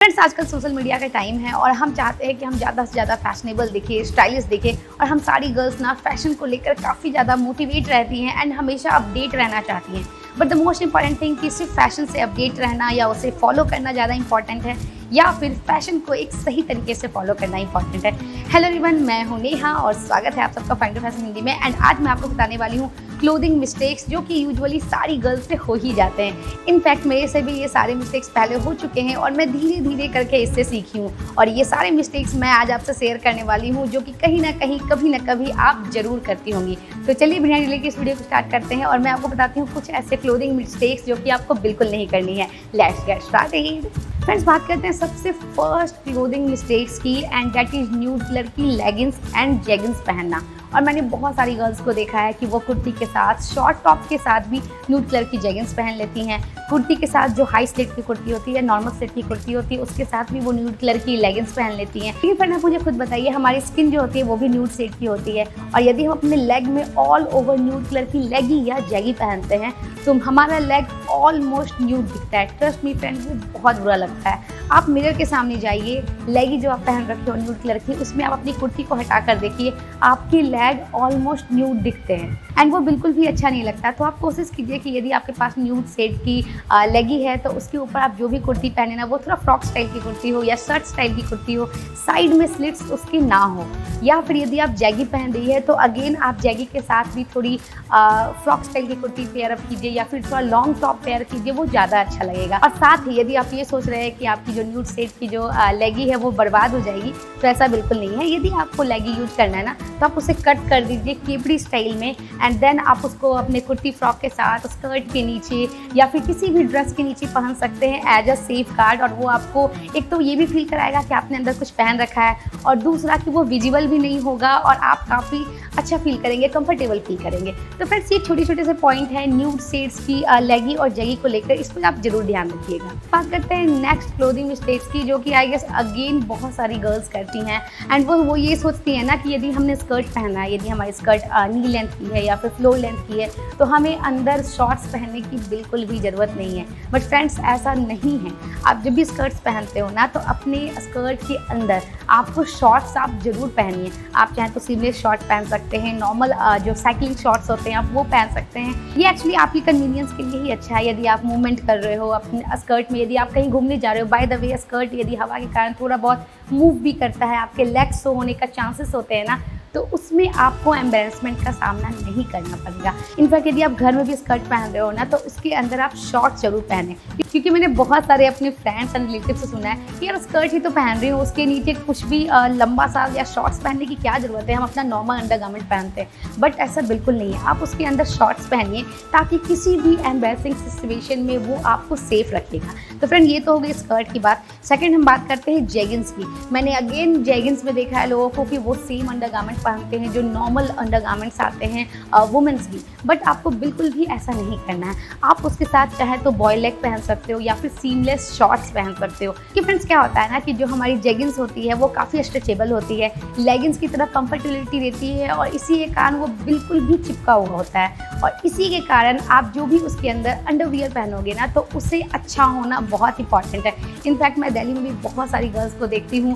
Friends, आजकल social media का time है और हम चाहते हैं कि हम ज़्यादा से ज़्यादा फैशनेबल दिखें, स्टाइलिश दिखें। और हम सारी गर्ल्स ना फैशन को लेकर काफ़ी ज़्यादा मोटिवेट रहती हैं एंड हमेशा अपडेट रहना चाहती हैं। But the most important thing कि सिर्फ फैशन से अपडेट रहना या उसे फॉलो करना ज़्यादा इंपॉर्टेंट है या फिर फैशन को एक सही तरीके से फॉलो करना इंपॉर्टेंट है। हेलो एवरीवन, मैं हूं नेहा और स्वागत है आप सबका फाइंडर फैशन हिंदी में। एंड आज मैं आपको बताने वाली हूं क्लोथिंग मिस्टेक्स जो कि यूजुअली सारी गर्ल्स से हो ही जाते हैं। इनफैक्ट मेरे से भी ये सारे मिस्टेक्स पहले हो चुके हैं और मैं धीरे धीरे करके इससे सीखी हूँ। और ये सारे मिस्टेक्स मैं आज आपसे शेयर करने वाली हूँ जो कि कहीं ना कहीं कभी ना कभी आप जरूर करती होंगी। तो चलिए बिना डिले के इस वीडियो को स्टार्ट करते हैं और मैं आपको बताती हूँ कुछ ऐसे क्लोथिंग मिस्टेक्स जो कि आपको बिल्कुल नहीं करनी है। Let's get started. फ्रेंड्स, बात करते हैं सबसे फर्स्ट क्लोथिंग मिस्टेक्स की and that is nude colour की लेगिंग्स एंड जेगिंग्स पहनना। और मैंने बहुत सारी गर्ल्स को देखा है कि वो कुर्ती के साथ, शॉर्ट टॉप के साथ भी न्यूड कलर की जेगिंग्स पहन लेती हैं। कुर्ती के साथ जो हाई स्लिट की कुर्ती होती है, नॉर्मल स्लिट की कुर्ती होती है, उसके साथ भी वो न्यूड कलर की लेगिंग्स पहन लेती हैं। लेकिन फिर आप मुझे खुद बताइए, हमारी स्किन जो होती है वो भी न्यूड शेड की होती है और यदि हम अपने लेग में ऑल ओवर न्यूड कलर की लेगी या जैगी पहनते हैं तो हमारा लेग ऑलमोस्ट न्यूड दिखता है। ट्रस्ट मी फ्रेंड, वो बहुत बुरा लगता है। आप मिरर के सामने जाइए, लेगी जो आप पहन रखे हो न्यूड कलर की, उसमें आप अपनी कुर्ती को हटा कर देखिए, आपकी लेग ऑलमोस्ट न्यूड दिखते हैं एंड वो बिल्कुल भी अच्छा नहीं लगता। तो आप कोशिश कीजिए कि यदि आपके पास न्यूड शेड की लेगी है तो उसके ऊपर आप जो भी कुर्ती पहने ना, वो थोड़ा फ्रॉक स्टाइल की कुर्ती हो या शर्ट स्टाइल की कुर्ती हो, साइड में स्लिट्स उसकी ना हो। या फिर यदि आप जैगी पहन रही है तो अगेन आप जैगी के साथ भी थोड़ी फ्रॉक स्टाइल की कुर्ती पेयर अप कीजिए या फिर थोड़ा लॉन्ग टॉप पेयर कीजिए, वो ज़्यादा अच्छा लगेगा। और साथ ही यदि आप ये सोच रहे हैं कि आपकी जो न्यूड शेड की जो लेगी है वो बर्बाद हो जाएगी, तो ऐसा बिल्कुल नहीं है। यदि आपको लेगी यूज करना है ना तो आप उसे कट कर दीजिए केपड़ी स्टाइल में एंड देन आप उसको अपने कुर्ती फ्रॉक के साथ, स्कर्ट के नीचे या फिर किसी भी ड्रेस के नीचे पहन सकते हैं एज अ सेफ गार्ड। और वो आपको एक तो ये भी फील कराएगा कि आपने अंदर कुछ पहन रखा है और दूसरा कि वो विजिबल भी नहीं होगा और आप काफ़ी अच्छा फील करेंगे, कंफर्टेबल फील करेंगे। तो फ्रेंड्स, ये छोटे छोटे से पॉइंट हैं न्यूड शेड्स की लेगी और जैगी को लेकर, इस पर आप जरूर ध्यान रखिएगा। बात करते हैं नेक्स्ट क्लोथिंग मिस्टेक्स की जो कि आई गेस अगेन बहुत सारी गर्ल्स करती हैं एंड वो ये सोचती हैं ना कि यदि हमने स्कर्ट पहना है, यदि हमारी स्कर्ट नी लेंथ की है या फिर फ्लोर लेंथ की है तो हमें अंदर शॉर्ट्स पहनने की बिल्कुल भी ज़रूरत नहीं है। बट फ्रेंड्स, ऐसा नहीं है। आप जब भी स्कर्ट्स पहनते हो ना तो अपने स्कर्ट के अंदर आपको शॉर्ट्स आप जरूर पहनिए। आप चाहें तो स्लीवलेस शॉर्ट पहन सकते हैं, नॉर्मल जो साइकिलिंग शॉर्ट्स होते हैं आप वो पहन सकते हैं। ये एक्चुअली आपकी कन्वीनियंस के लिए ही अच्छा है। यदि आप मूवमेंट कर रहे हो अपने स्कर्ट में, यदि आप कहीं घूमने जा रहे हो, बाय द वे स्कर्ट यदि हवा के कारण थोड़ा बहुत मूव भी करता है, आपके लेग्स शो होने का चांसेस होते हैं ना, तो उसमें आपको एम्बेरसमेंट का सामना नहीं करना पड़ेगा। इनफैक्ट यदि आप घर में भी स्कर्ट पहन रहे हो ना तो उसके अंदर आप शॉर्ट्स जरूर पहने, क्योंकि मैंने बहुत सारे अपने फ्रेंड्स एंड रिलेटिव से सुना है कि यार स्कर्ट ही तो पहन रही हूँ, उसके नीचे कुछ भी लंबा सा या शॉर्ट्स पहनने की क्या ज़रूरत है, हम अपना नॉर्मल अंडरगारमेंट पहनते हैं। बट ऐसा बिल्कुल नहीं है। आप उसके अंदर शॉर्ट्स पहनिए ताकि किसी भी एम्बेरसिंग सिचुएशन में वो आपको सेफ रखेगा। तो फ्रेंड, ये तो हो गई स्कर्ट की बात। सेकेंड हम बात करते हैं जेगिंग्स की। मैंने अगेन जेगिंग्स में देखा है लोगों को कि वो सेम अंडरगारमेंट पहनते हैं जो नॉर्मल अंडरगारमेंट्स आते हैं वुमेंस की। बट आपको बिल्कुल भी ऐसा नहीं करना है। आप उसके साथ चाहे तो बॉय लेग पहन सकते हो या फिर सीमलेस शॉर्ट्स पहन सकते हो। कि फ्रेंड्स, क्या होता है ना कि जो हमारी जेगिंग्स होती है वो काफ़ी स्ट्रेचेबल होती है, लेगिंग्स की तरह कंफर्टेबिलिटी देती है और इसी के कारण वो बिल्कुल भी चिपका हुआ होता है। और इसी के कारण आप जो भी उसके अंदर अंडरवियर पहनोगे ना तो उसे अच्छा होना बहुत इंपॉर्टेंट है। इनफैक्ट मैं दिल्ली में भी बहुत सारी गर्ल्स को देखती हूँ।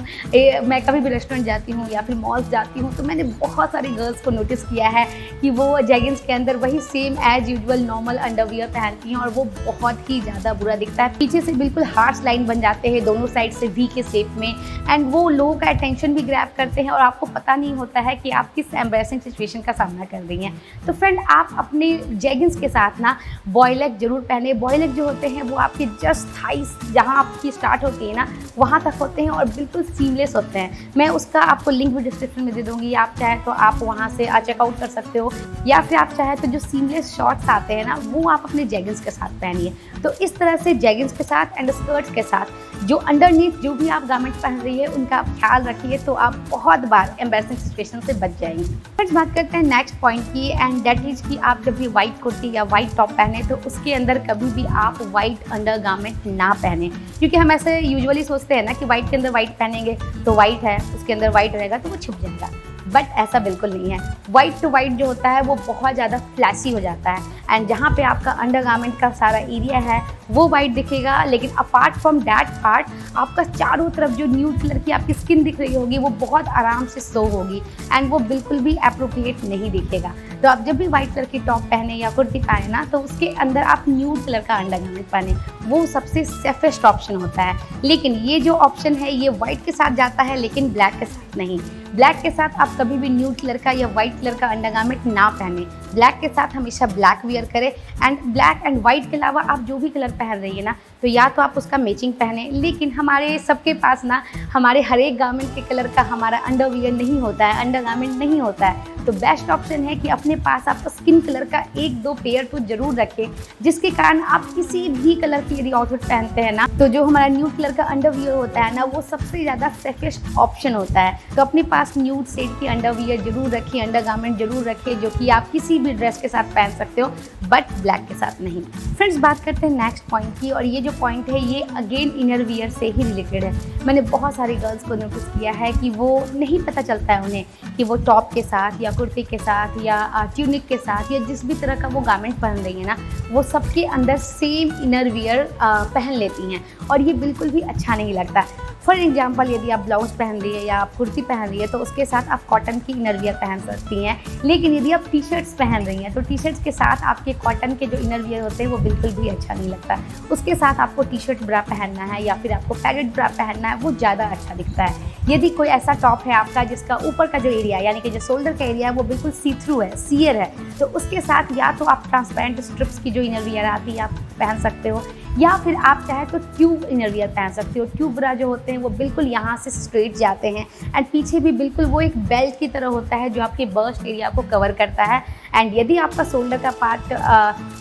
मैं कभी भी रेस्टोरेंट जाती हूँ या फिर मॉल्स जाती हूँ तो मैंने बहुत सारी गर्ल्स को नोटिस किया है कि वो जेगिंग्स के अंदर वही same as usual normal underwear पहनती हैं और वो बहुत ही ज़्यादा बुरा दिखता है। पीछे से बिल्कुल हार्श लाइन बन जाते हैं दोनों साइड से वी के शेप में एंड वो लोगों का अटेंशन भी ग्रैब करते हैं और आपको पता नहीं होता है कि आप किस एम्बैरेसिंग सिचुएशन का सामना कर रही हैं। तो फ्रेंड, आप अपने जेगिंग्स के साथ ना बॉय लेग जरूर पहने। बॉय लेग जो होते हैं वो आपके जस्ट थाइस जहाँ आपकी स्टार्ट होती है ना वहाँ तक होते हैं और बिल्कुल सीमलेस होते हैं। मैं उसका आपको लिंक भी डिस्क्रिप्शन में दे दूँगी, आप चाहे तो आप वहाँ से चेकआउट कर सकते हो या फिर आप चाहे तो जो सीमलेस शॉर्ट्स आते हैं ना वो आप अपने जेगिंग्स के साथ पहनिए। तो इस तरह से जेगिंग्स के साथ एंड स्कर्ट्स के साथ जो अंडरनीथ जो भी आप गारमेंट पहन रही है उनका आप ख्याल रखिए, तो आप बहुत बार एम्बैरसिंग सिचुएशन से बच जाएंगे। फ्रेंड्स, बात करते हैं नेक्स्ट पॉइंट की एंड दैट इज कि आप जब भी व्हाइट कुर्ती या व्हाइट टॉप पहने तो उसके अंदर कभी भी आप व्हाइट अंडरगारमेंट ना पहने, क्योंकि हम ऐसे यूजुअली सोचते हैं ना कि व्हाइट के अंदर व्हाइट पहनेंगे तो व्हाइट है, उसके अंदर व्हाइट रहेगा तो वो छुप जाएगा। बट ऐसा बिल्कुल नहीं है। वाइट टू वाइट जो होता है वो बहुत ज़्यादा फ्लैशी हो जाता है, एंड जहाँ पे आपका अंडरगारमेंट का सारा एरिया है वो वाइट दिखेगा, लेकिन अपार्ट फ्रॉम दैट पार्ट आपका चारों तरफ जो न्यूड कलर की आपकी स्किन दिख रही होगी वो बहुत आराम से शो होगी, एंड वो बिल्कुल भी एप्रोप्रिएट नहीं दिखेगा। तो आप जब भी व्हाइट कलर की टॉप पहने या कुर्ती पहने ना, तो उसके अंदर आप न्यूड कलर का अंडरगारमेंट पहने, वो सबसे सेफेस्ट ऑप्शन होता है। लेकिन ये जो ऑप्शन है ये व्हाइट के साथ जाता है, लेकिन ब्लैक के साथ नहीं। ब्लैक के साथ आप कभी भी न्यूड कलर का या व्हाइट कलर का अंडरगारमेंट ना पहने। ब्लैक के साथ हमेशा ब्लैक वियर करें, एंड ब्लैक एंड व्हाइट के अलावा आप जो भी कलर पहन रही है ना, तो या तो आप उसका मैचिंग पहने। लेकिन हमारे सबके पास ना हमारे हर एक गारमेंट के कलर का हमारा अंडरवियर नहीं होता है, अंडरगारमेंट नहीं होता है। तो बेस्ट ऑप्शन है कि अपने पास आप स्किन कलर का 1-2 पेयर तो जरूर रखें, जिसके कारण आप किसी भी कलर की यदि आउटफिट पहनते हैं ना, तो जो हमारा न्यूड कलर का अंडरवियर होता है ना, वो सबसे ज़्यादा सेफेस्ट ऑप्शन होता है। तो अपने पास न्यूड शेड की अंडरवियर जरूर रखिए, अंडरगारमेंट जरूर रखिए, जो कि आप किसी भी ड्रेस के साथ पहन सकते हो, बट ब्लैक के साथ नहीं। फ्रेंड्स, बात करते हैं नेक्स्ट पॉइंट की, और ये जो पॉइंट है ये अगेन इनर वियर से ही रिलेटेड है। मैंने बहुत सारी गर्ल्स को नोटिस किया है कि वो नहीं पता चलता है उन्हें कि वो टॉप के साथ या कुर्ती के साथ या ट्यूनिक के साथ या जिस भी तरह का वो गारमेंट पहन रही है ना, वो सबके अंदर सेम इनर वियर पहन लेती हैं, और ये बिल्कुल भी अच्छा नहीं लगता। फॉर एग्जाम्पल, यदि आप ब्लाउज पहन रही है या आप कुर्ती पहन रही है तो उसके साथ आप कॉटन की इनर वियर पहन सकती हैं। लेकिन यदि आप टी शर्ट्स पहन रही हैं तो टी शर्ट्स के साथ आपके कॉटन के जो इनर वियर होते हैं वो बिल्कुल भी अच्छा नहीं लगता। उसके साथ आपको टी शर्ट ब्रा पहनना है या फिर आपको पैरेट ब्रा पहनना है, वो ज़्यादा अच्छा दिखता है। यदि कोई ऐसा टॉप है आपका जिसका ऊपर का जो एरिया यानी कि जो शोल्डर का एरिया है वो बिल्कुल सी थ्रू है, सीयर है, तो उसके साथ या तो आप ट्रांसपेरेंट स्ट्रिप्स की जो इनर वियर आती है आप पहन सकते हो, या फिर आप चाहे तो ट्यूब इनर वियर पहन सकते हो। ट्यूब ब्रा जो होते हैं वो बिल्कुल यहाँ से स्ट्रेट जाते हैं, एंड पीछे भी बिल्कुल वो एक बेल्ट की तरह होता है जो आपके बस्ट एरिया को कवर करता है। एंड यदि आपका शोल्डर का पार्ट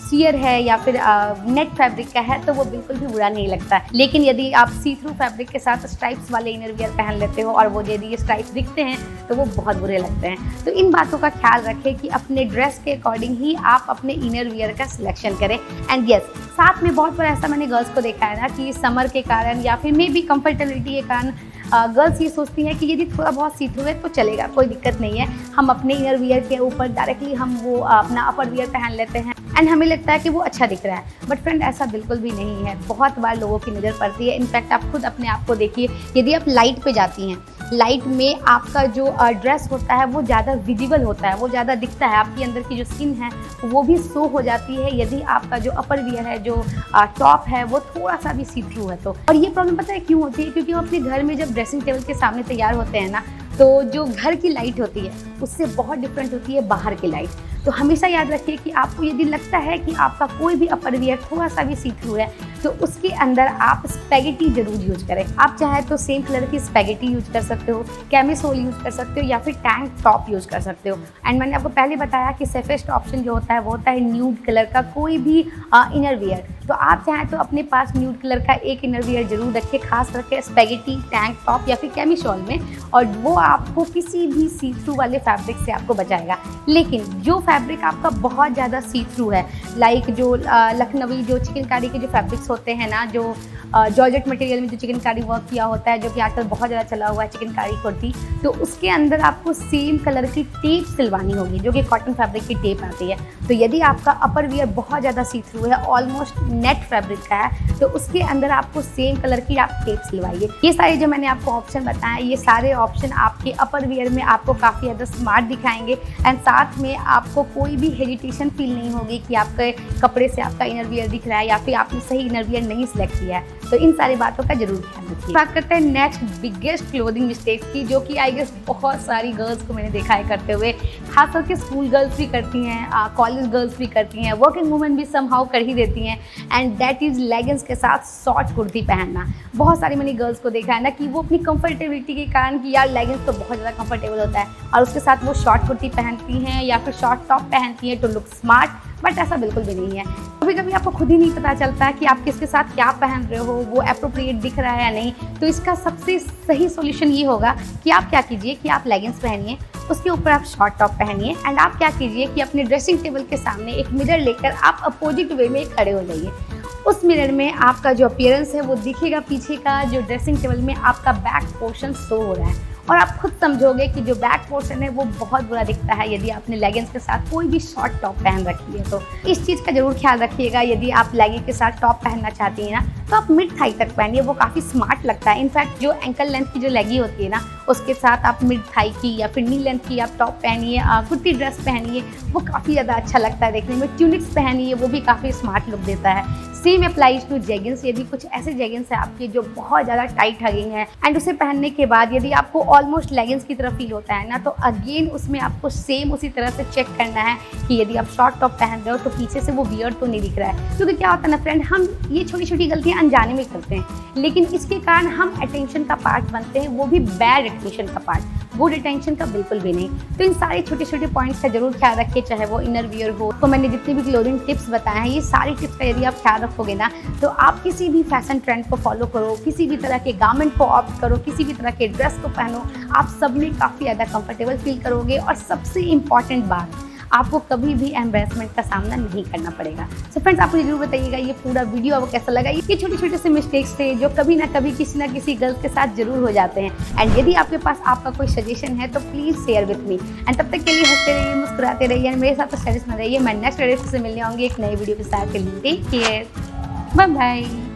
सीयर है या फिर नेट फैब्रिक का है तो वो बिल्कुल भी बुरा नहीं लगता है। लेकिन यदि आप सी थ्रू फैब्रिक के साथ स्ट्राइप्स वाले इनर वियर पहन लेते हो और वो यदि ये स्ट्राइप्स दिखते हैं तो वो बहुत बुरे लगते हैं। तो इन बातों का ख्याल रखें कि अपने ड्रेस के अकॉर्डिंग ही आप अपने इनर वियर का सिलेक्शन करें। एंड यस, साथ में बहुत बार ऐसा मैंने गर्ल्स को देखा है ना कि समर के कारण या फिर मे बी कंफर्टेबिलिटी के कारण गर्ल्स ये सोचती हैं कि यदि थोड़ा बहुत सी थ्रू है तो चलेगा, कोई दिक्कत नहीं है, हम अपने इनर वियर के ऊपर डायरेक्टली हम वो अपना अपर वियर पहन लेते हैं एंड हमें लगता है कि वो अच्छा दिख रहा है। बट फ्रेंड, ऐसा बिल्कुल भी नहीं है। बहुत बार लोगों की नज़र पड़ती है। इनफैक्ट आप खुद अपने आप को देखिए, यदि आप लाइट पे जाती हैं, लाइट में आपका जो ड्रेस होता है वो ज़्यादा विजिबल होता है, वो ज़्यादा दिखता है, आपकी अंदर की जो स्किन है वो भी शो हो जाती है यदि आपका जो अपर वियर है, जो टॉप है, वो थोड़ा सा भी सी थ्रू है तो। और ये प्रॉब्लम पता है क्यों होती है? क्योंकि हम अपने घर में जब ड्रेसिंग टेबल के सामने तैयार होते हैं ना, तो जो घर की लाइट होती है उससे बहुत डिफरेंट होती है बाहर की लाइट। तो हमेशा याद रखिए कि आपको यदि लगता है कि आपका कोई भी अपर वियर थोड़ा सा भी सी थ्रू है तो उसके अंदर आप स्पैगेटी जरूर यूज करें। आप चाहे तो सेम कलर की स्पैगेटी यूज कर सकते हो, कैमिसोल यूज कर सकते हो, या फिर टैंक टॉप यूज कर सकते हो। एंड मैंने आपको पहले बताया कि सेफेस्ट ऑप्शन जो होता है वो होता है न्यूड कलर का कोई भी इनर वियर। तो आप चाहें तो अपने पास न्यूड कलर का एक इनर वियर जरूर रखें, खास करके स्पैगेटी, टैंक टॉप या फिर कैमिसोल में, और वो आपको किसी भी सी थ्रू वाले फैब्रिक से आपको बचाएगा। लेकिन जो फैब्रिक आपका बहुत ज़्यादा सी थ्रू है, लाइक जो लखनवी जो चिकनकारी के जो फैब्रिक्स होते हैं ना, जो जॉर्जेट मटेरियल में जो चिकनकारी वर्क किया होता है, जो कि आजकल बहुत ज़्यादा चला हुआ है चिकनकारी कुर्ती, तो उसके अंदर आपको सेम कलर की टेप सिलवानी होगी, जो कि कॉटन फैब्रिक की टेप आती है। तो यदि आपका अपर वियर बहुत ज़्यादा सी थ्रू है, ऑलमोस्ट नेट फैब्रिक का है, तो उसके अंदर आपको सेम कलर की आप टेप सिलवाइए। ये सारे जो मैंने आपको ऑप्शन बताए, ये सारे ऑप्शन आपके अपर वियर में आपको काफ़ी ज़्यादा स्मार्ट दिखाएंगे, एंड साथ में आपको कोई भी हेजिटेशन फील नहीं होगी कि आपके कपड़े से आपका इनर वियर दिख रहा है या फिर आपने सही इनर वियर नहीं सिलेक्ट किया है। तो इन सारी बातों का जरूर ध्यान रखिए। बात करते हैं नेक्स्ट बिगेस्ट क्लोथिंग मिस्टेक की, जो कि आई गेस बहुत सारी गर्ल्स को मैंने देखा है करते हुए, खास करके स्कूल गर्ल्स भी करती हैं, कॉलेज गर्ल्स भी करती हैं, वर्किंग वुमेन भी समहाउ कर ही देती हैं, एंड दैट इज़ लेगिंग्स के साथ शॉर्ट कुर्ती पहनना। बहुत सारी मैंने गर्ल्स को देखा है ना कि वो अपनी कंफर्टेबिलिटी के कारण कि यार लेगिंग्स तो बहुत ज़्यादा कंफर्टेबल होता है, और उसके साथ वो शॉर्ट कुर्ती पहनती हैं या फिर शॉर्ट टॉप पहनती हैं टू लुक स्मार्ट, बट ऐसा बिल्कुल भी नहीं है। कभी कभी आपको खुद ही नहीं पता चलता कि आप किसके साथ क्या पहन रहे हो, वो एप्रोप्रिएट दिख रहा है या नहीं। तो इसका सबसे सही सॉल्यूशन ये होगा कि आप क्या कीजिए कि आप लेगिंग्स पहनिए, उसके ऊपर आप शॉर्ट टॉप पहनिए, एंड आप क्या कीजिए कि अपने ड्रेसिंग टेबल के सामने एक मिरर लेकर आप अपोजिट वे में खड़े हो जाइए। उस मिरर में आपका जो अपीयरेंस है वो दिखेगा, पीछे का जो ड्रेसिंग टेबल में आपका बैक पोर्शन शो हो रहा है, और आप खुद समझोगे कि जो बैक पोर्शन है वो बहुत बुरा दिखता है यदि आपने लेगिंग्स के साथ कोई भी शॉर्ट टॉप पहन रखी है। तो इस चीज़ का जरूर ख्याल रखिएगा। यदि आप लेगिंग के साथ टॉप पहनना चाहती हैं ना, तो आप मिड थाई तक पहनिए, वो काफ़ी स्मार्ट लगता है। इनफैक्ट जो एंकल लेंथ की जो लेगी होती है ना, उसके साथ आप मिड थाई की या फिर नी लेंथ की आप टॉप पहनिए, कुर्ती ड्रेस पहनिए, वो काफ़ी ज़्यादा अच्छा लगता है देखने में। ट्यूनिक्स पहनिए, वो भी काफ़ी स्मार्ट लुक देता है। Same applies to jeggings. यदि कुछ ऐसे जेगिंग्स है आपके जो बहुत ज़्यादा टाइट हगिंग है एंड उसे पहनने के बाद यदि आपको ऑलमोस्ट लेगिंग्स की तरह फील होता है ना, तो अगेन उसमें आपको सेम उसी तरह से चेक करना है कि यदि आप शॉर्ट टॉप पहन रहे हो तो पीछे से वो वियर्ड तो नहीं दिख रहा है। क्योंकि क्या होता है ना फ्रेंड, हम ये छोटी छोटी गलतियाँ अनजाने में करते हैं, लेकिन इसके कारण हम अटेंशन का पार्ट बनते हैं, वो भी बैड अटेंशन का पार्ट, गुड अटेंशन का बिल्कुल भी नहीं। तो इन सारे छोटे छोटे पॉइंट्स का जरूर ख्याल रखिए, चाहे वो इनर वियर हो। तो मैंने जितने भी क्लोथिंग टिप्स बताए हैं, ये सारी टिप्स का यदि आप ख्याल रखोगे ना, तो आप किसी भी फैशन ट्रेंड को फॉलो करो, किसी भी तरह के गारमेंट को ऑप्ट करो, किसी भी तरह के ड्रेस को पहनो, आप सब में काफ़ी ज़्यादा कंफर्टेबल फील करोगे। और सबसे इम्पॉर्टेंट बात, आपको कभी भी एम्बैरेसमेंट का सामना नहीं करना पड़ेगा। सो फ्रेंड्स, आप मुझे जरूर बताइएगा ये पूरा वीडियो आपको कैसा लगा। ये छोटे छोटे से मिस्टेक्स थे जो कभी ना कभी किसी ना किसी गर्ल्स के साथ जरूर हो जाते हैं। एंड यदि आपके पास आपका कोई सजेशन है तो please share with me. And तब तक के लिए हंसते रहिए, मुस्कुराते रहिए एंड मेरे साथ तो स्टेटस में रहिए। मैं नेक्स्ट वीडियो से मिलने आऊँगी एक नई वीडियो के साथ। Take care, bye bye.